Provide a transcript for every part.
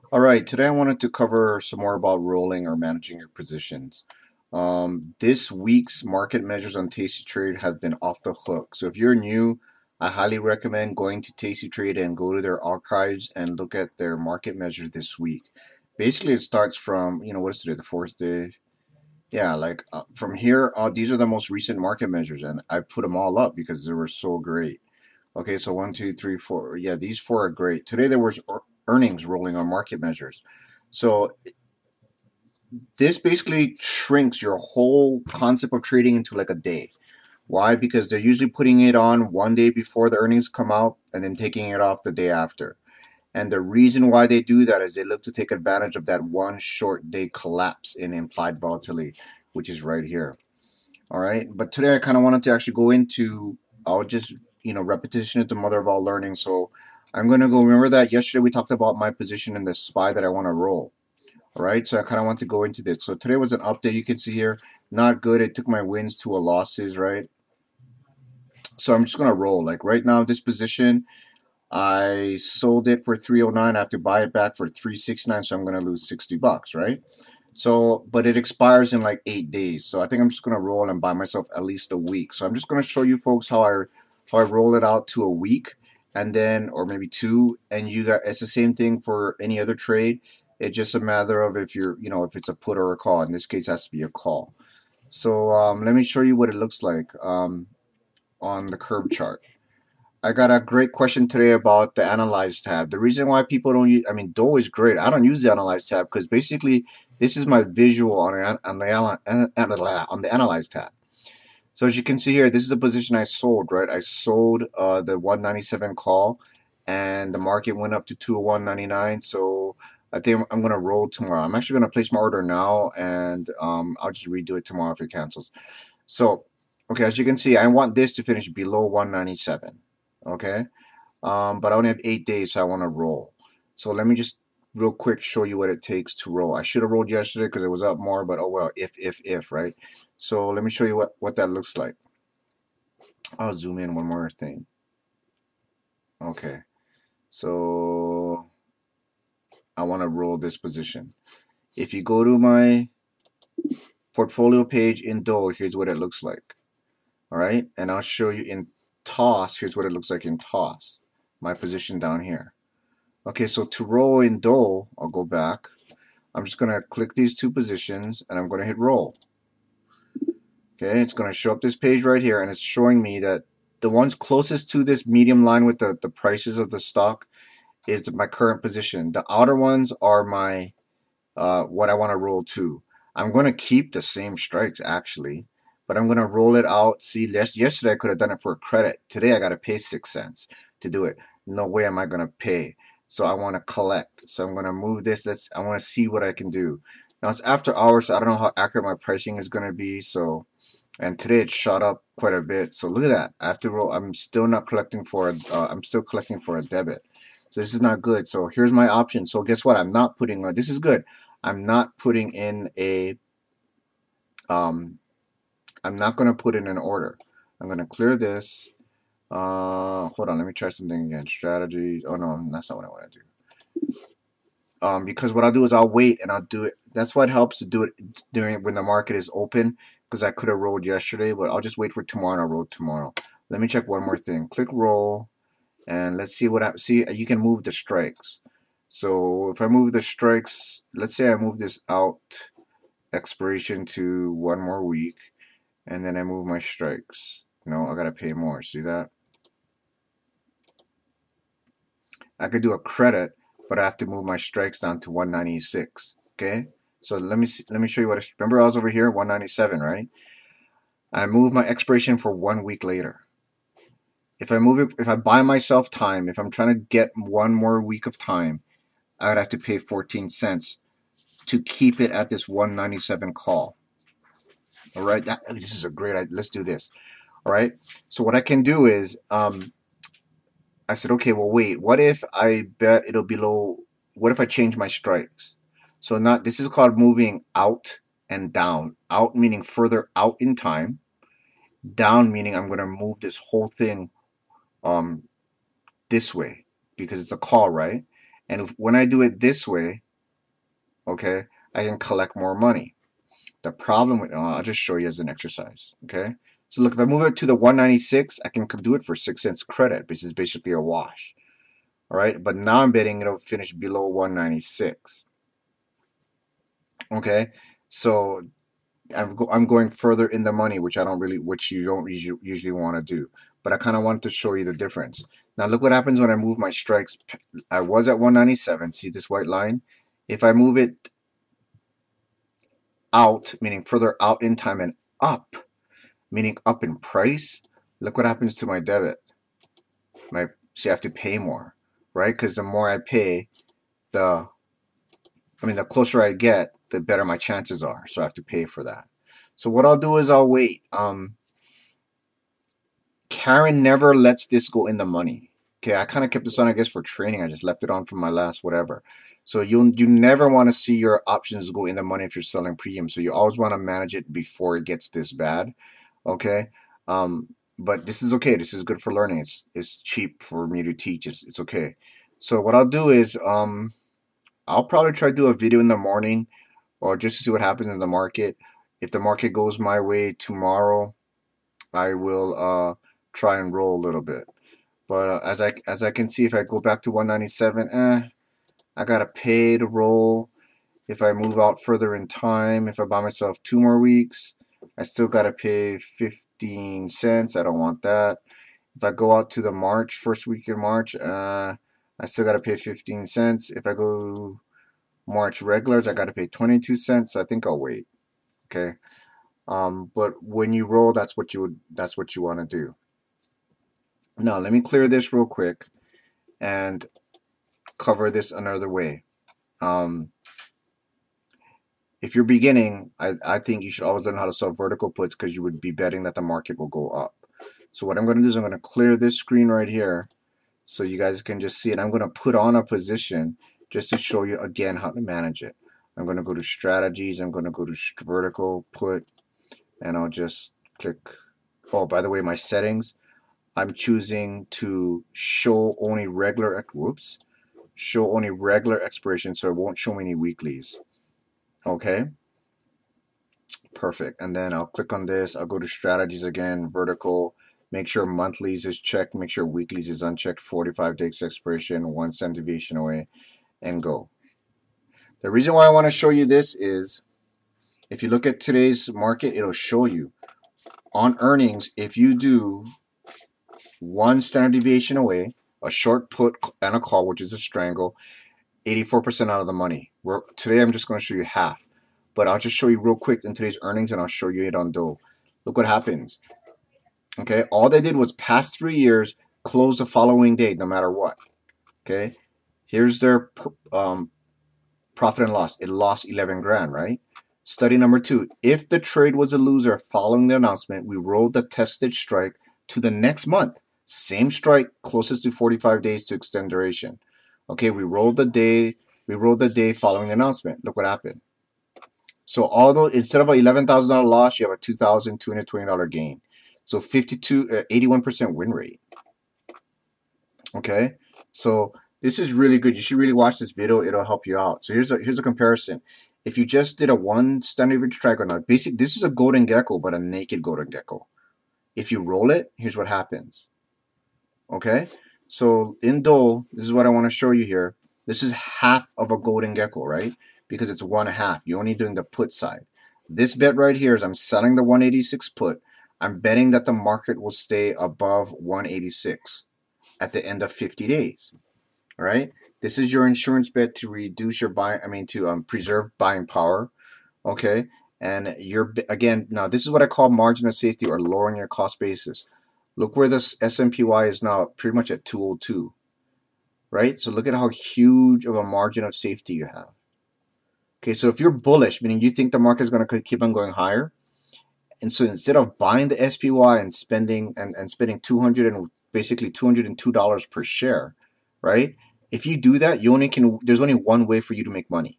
All right, today I wanted to cover some more about rolling or managing your positions. This week's market measures on Tasty Trade have been off the hook. So if you're new, I highly recommend going to Tasty Trade and go to their archives and look at their market measures this week. Basically, it starts from, what is today, the fourth day? Yeah, from here, these are the most recent market measures, and I put them all up because they were so great. Okay, so one, two, three, four. Yeah, these four are great. Today there was earnings rolling on market measures. So this basically shrinks your whole concept of trading into like a day. Why? Because they're usually putting it on one day before the earnings come out and then taking it off the day after. And the reason why they do that is they look to take advantage of that one short day collapse in implied volatility, which is right here. All right. But today I kind of wanted to actually go into, I'll just, repetition is the mother of all learning. So I'm going to go, remember that yesterday we talked about my position in the SPY that I want to roll. All right. So I kind of want to go into this. So today was an update. You can see here, not good. It took my wins to a losses, right? So I'm just going to roll. Like right now, this position, I sold it for 309. I have to buy it back for 369. So I'm going to lose $60, right? So, but it expires in like 8 days. So I think I'm just gonna roll and buy myself at least a week. So I'm just gonna show you folks how I roll it out to a week, and then or maybe two. And you got it's the same thing for any other trade. It's just a matter of if you're if it's a put or a call. In this case, it has to be a call. So let me show you what it looks like on the curve chart. I got a great question today about the Analyze tab. The reason why people don't use, I mean, Dole is great. I don't use the Analyze tab because basically this is my visual on the Analyze tab. So as you can see here, this is the position I sold, right? I sold the 197 call, and the market went up to 201.99. So I think I'm gonna roll tomorrow. I'm actually gonna place my order now, and I'll just redo it tomorrow if it cancels. So, okay, as you can see, I want this to finish below 197. Okay, but I only have 8 days, so I want to roll. So let me just real quick show you what it takes to roll. I should have rolled yesterday because it was up more, but oh well, if, right? So let me show you what that looks like. I'll zoom in one more thing. Okay, so I want to roll this position. If you go to my portfolio page in Dole, here's what it looks like. All right, and I'll show you in toss. Here's what it looks like in toss. My position down here. Okay, so to roll in Dole, I'll go back. I'm just going to click these two positions and I'm going to hit roll. Okay, it's going to show up this page right here, and it's showing me that the ones closest to this medium line with the prices of the stock is my current position. The outer ones are my what I want to roll to. I'm going to keep the same strikes actually, but I'm going to roll it out. See, yesterday I could have done it for a credit. Today I got to pay 6 cents to do it. No way am I going to pay. So I want to collect. So I'm going to move this. I want to see what I can do. Now it's after hours, so I don't know how accurate my pricing is going to be. So, and today it shot up quite a bit. So look at that. After roll, I'm still not collecting for I'm still collecting for a debit. So this is not good. So here's my option. So guess what? I'm not putting. This is good. I'm not putting in a. I'm not going to put in an order. I'm going to clear this. Hold on. Let me try something again. Strategy. Oh no, that's not what I want to do. Because what I'll do is I'll wait and I'll do it. That's why it helps to do it during when the market is open. Because I could have rolled yesterday, but I'll just wait for tomorrow and I'll roll tomorrow. Let me check one more thing. Click roll, and let's see what happens. See, you can move the strikes. So if I move the strikes, let's say I move this out expiration to one more week, and then I move my strikes. No, I gotta pay more. See that? I could do a credit, but I have to move my strikes down to 196. Okay, so let me show you what. Remember, I was over here 197, right? I move my expiration for 1 week later. If I move it, if I buy myself time, if I'm trying to get one more week of time, I would have to pay 14 cents to keep it at this 197 call. All right, this is a great. Let's do this. All right. So what I can do is, I said, okay, well, wait. What if I bet it'll be low? What if I change my strikes? So not this is called moving out and down. Out meaning further out in time. Down meaning I'm going to move this whole thing um this way because it's a call, right? And when I do it this way, okay, I can collect more money. The problem with, I'll just show you as an exercise, okay? So look, if I move it to the 196, I can do it for 6 cents credit, which is basically a wash, all right? But now I'm betting it'll finish below 196, okay? So I'm going further in the money, which you don't usually want to do. But I kind of wanted to show you the difference. Now look what happens when I move my strikes. I was at 197. See this white line? If I move it out, meaning further out in time, and up, meaning up in price, look what happens to my debit. See, I have to pay more, right? Because the more I pay, the closer I get, the better my chances are. So I have to pay for that. So what I'll do is I'll wait. Karen never lets this go in the money. Okay, I kind of kept this on, I guess, for training. I just left it on from my last whatever. So you never want to see your options go in the money if you're selling premium. So you always want to manage it before it gets this bad. Okay, but this is okay. This is good for learning. It's cheap for me to teach. It's okay. So what I'll do is I'll probably try to do a video in the morning, or just to see what happens in the market. If the market goes my way tomorrow, I will try and roll a little bit. But as I can see, if I go back to 197, I gotta pay to roll. If I move out further in time, if I buy myself 2 more weeks, I still gotta pay 15 cents. I don't want that. If I go out to the first week in March, I still gotta pay 15 cents. If I go March regulars, I gotta pay 22 cents. So I think I'll wait. Okay. But when you roll, that's what you want to do. Now let me clear this real quick and cover this another way. If you're beginning, I think you should always learn how to sell vertical puts, because you would be betting that the market will go up. So what I'm going to do is I'm going to clear this screen right here so you guys can just see it. I'm going to put on a position just to show you again how to manage it. I'm going to go to strategies. I'm going to go to vertical put, and I'll just click. Oh, by the way, my settings, I'm choosing to show only regular, show only regular expiration, so it won't show me any weeklies. Okay, perfect. And then I'll click on this. I'll go to strategies again, vertical, make sure monthlies is checked, make sure weeklies is unchecked, 45 days expiration, 1 cent deviation away, and go. The reason why I want to show you this is if you look at today's market, it'll show you on earnings, if you do 1 standard deviation away, a short put and a call, which is a strangle, 84% out of the money. Today I'm just going to show you half, but I'll just show you real quick in today's earnings, and I'll show you it on Dole. Look what happens. Okay, all they did was past 3 years, close the following day, no matter what. Okay, here's their profit and loss. It lost 11 grand, right? Study number 2. If the trade was a loser following the announcement, we rolled the tested strike to the next month. Same strike, closest to 45 days to extend duration. Okay, we rolled the day following the announcement. Look what happened. So although instead of a $11,000 loss, you have a $2,220 gain. So 81% win rate. Okay, so this is really good. You should really watch this video. It'll help you out. So here's a comparison. If you just did a 1 standard strike on a basic, this is a golden gecko, but a naked golden gecko. If you roll it, here's what happens. Okay, so in Dole, this is what I want to show you here. This is half of a golden gecko, right? Because it's 1/2. You're only doing the put side. This bet right here is I'm selling the 186 put. I'm betting that the market will stay above 186 at the end of 50 days. All right. This is your insurance bet to reduce your preserve buying power. Okay. And again, now this is what I call margin of safety, or lowering your cost basis. Look where this SMPY is now, pretty much at 202. Right? So look at how huge of a margin of safety you have. Okay, so if you're bullish, meaning you think the market is going to keep on going higher, and so instead of buying the SPY and spending spending $202 per share, right? If you do that, there's only one way for you to make money.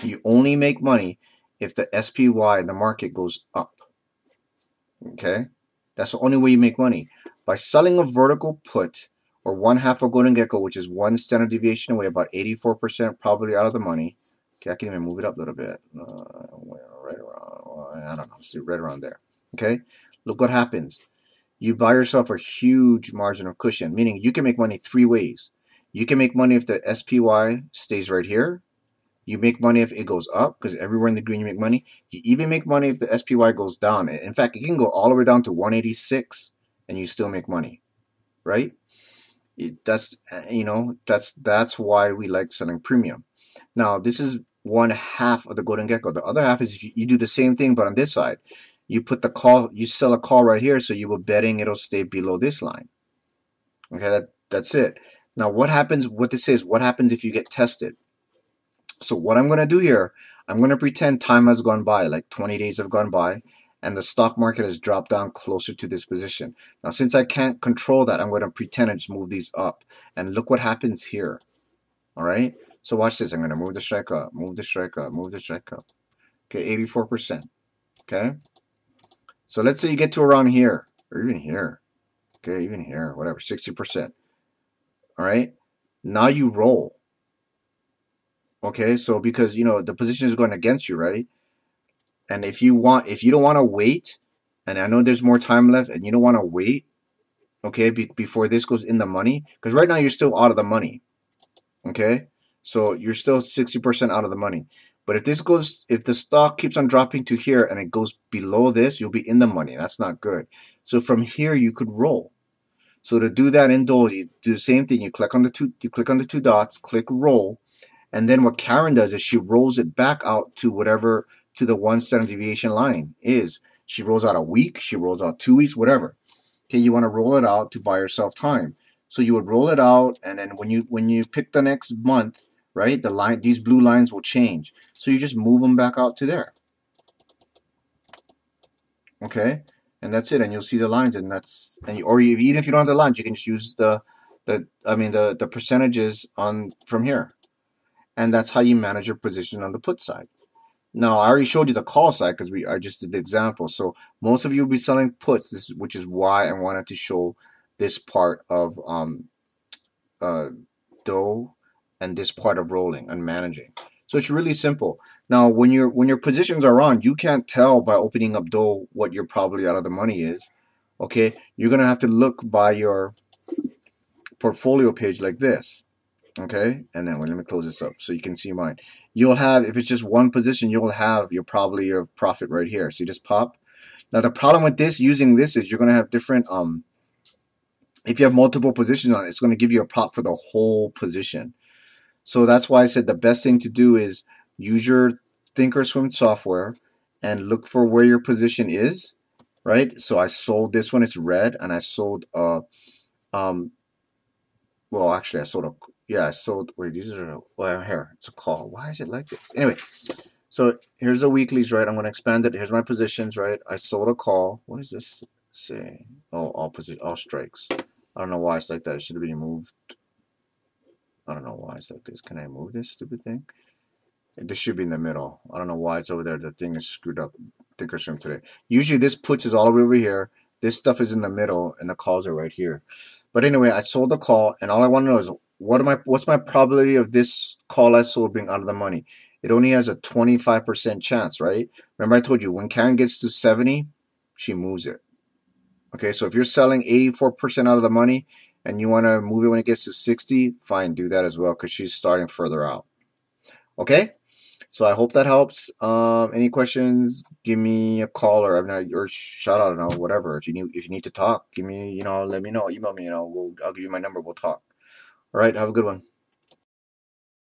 You only make money if the SPY in the market goes up. Okay? That's the only way you make money. By selling a vertical put or one half of Golden Gecko, which is one standard deviation away, about 84% probably out of the money. Okay, I can even move it up a little bit. Right around, I don't know, see, right around there. Okay, look what happens. You buy yourself a huge margin of cushion, meaning you can make money three ways. You can make money if the SPY stays right here. You make money if it goes up, because everywhere in the green you make money. You even make money if the SPY goes down. In fact, it can go all the way down to 186 and you still make money, right? That's that's why we like selling premium. Now, this is one half of the Golden Gecko. The other half is if you do the same thing, but on this side. You put the call, you sell a call right here, so you were betting it'll stay below this line. Okay, that's it. Now, what happens, what this is, what happens if you get tested? So what I'm going to do here, I'm going to pretend time has gone by, like 20 days have gone by, and the stock market has dropped down closer to this position. Now, since I can't control that, I'm going to pretend I just move these up. And look what happens here. All right? So watch this. I'm going to move the strike up, move the strike up, move the strike up. Okay, 84%. Okay? So let's say you get to around here, or even here. Okay, even here, whatever, 60%. All right? Now you roll. Okay, so because, the position is going against you, right? And if you don't want to wait, and I know there's more time left, and you don't want to wait, okay, before this goes in the money, because right now you're still out of the money. Okay? So you're still 60% out of the money. But if the stock keeps on dropping to here and it goes below this, you'll be in the money. That's not good. So from here you could roll. So to do that in Dole, you do the same thing. You click on the two dots, click roll, and then what Karen does is she rolls it back out to the 1 standard deviation line is. She rolls out a week, she rolls out 2 weeks, whatever. Okay, you want to roll it out to buy yourself time. So you would roll it out, and then when you pick the next month, right, these blue lines will change. So you just move them back out to there. Okay, and that's it, and you'll see the lines, and even if you don't have the lines, you can just use the percentages from here, and that's how you manage your position on the put side. Now, I already showed you the call side because I just did the example. So most of you will be selling puts, which is why I wanted to show this part of Doe and this part of rolling and managing. So it's really simple. Now, when your positions are on, you can't tell by opening up Doe what you're probably out of the money is. Okay, you're gonna have to look by your portfolio page like this. Okay, and then let me close this up so you can see mine. You'll have, if it's just one position, you'll have your profit right here. See this pop? Now the problem with using this is you're gonna have different if you have multiple positions on it, it's gonna give you a prop for the whole position. So that's why I said the best thing to do is use your Thinkorswim software and look for where your position is, right? So I sold this one, it's red, and I sold well, actually I sold wait, these are, well, here, it's a call. Why is it like this? Anyway, so here's the weeklies, right? I'm going to expand it. Here's my positions, right? I sold a call. What does this say? Oh, all strikes. I don't know why it's like that. It should have been moved. I don't know why it's like this. Can I move this stupid thing? This should be in the middle. I don't know why it's over there. The thing is screwed up. Thinkorswim today. Usually this puts is all the way over here. This stuff is in the middle, and the calls are right here. But anyway, I sold the call, and all I want to know is what's my probability of this call I sold being out of the money? It only has a 25% chance, right? Remember I told you when Karen gets to 70, she moves it. Okay, so if you're selling 84% out of the money and you want to move it when it gets to 60, fine, do that as well because she's starting further out. Okay, so I hope that helps. Any questions? Give me a call or shout out, I don't know, whatever. If you need to talk, give me, let me know. Email me, I'll give you my number. We'll talk. All right, have a good one.